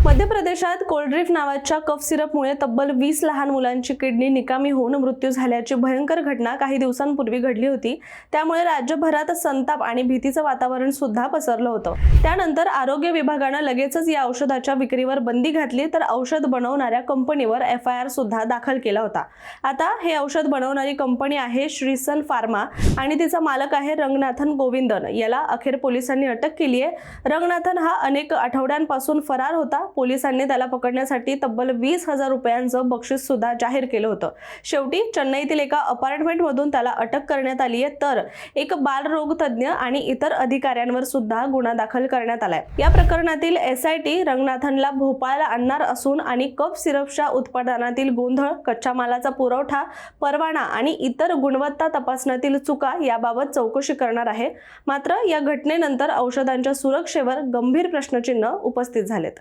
मध्य प्रदेशात कोल्ड्रिफ्ट नावाच्या कफ सिरपमुळे तब्बल 20 लहान मुलांची किडनी निकामी होऊन मृत्यू झाल्याची भयंकर घटना काही दिवसांपूर्वी घडली होती। त्यामुळे राज्यभरात संताप आणि भीतीचं वातावरण सुद्धा पसरलं होतं। त्यानंतर आरोग्य विभागानं लगेचच या औषधाच्या विक्रीवर बंदी घातली, तर औषध बनवणाऱ्या कंपनीवर FIR सुद्धा दाखल केला होता। आता हे औषध बनवणारी कंपनी आहे श्रीसन फार्मा आणि तिचा मालक आहे रंगनाथन गोविंदन। याला अखेर पोलिसांनी अटक केली आहे। रंगनाथन हा अनेक आठवड्यांपासून फरार होता। पोलिसांनी त्याला पकडण्यासाठी तब्बल 20,000 रुपयांचं बक्षीस सुद्धा जाहीर केलं होतं। शेवटी चेन्नईतील एका अपार्टमेंटमधून त्याला अटक करण्यात आली आहे, तर एक बालरोग तज्ञ आणि इतर अधिकाऱ्यांवर सुद्धा गुन्हा दाखल करण्यात आलाय। या प्रकरणातील SIT रंगनाथनला भोपाळला आणणार असून आणि कफ सिरपच्या उत्पादनातील गोंधळ, कच्च्या मालाचा पुरवठा, परवाना आणि इतर गुणवत्ता तपासण्यातील चुका याबाबत चौकशी करणार आहे। मात्र या घटनेनंतर औषधांच्या सुरक्षेवर गंभीर प्रश्नचिन्ह उपस्थित झालेत।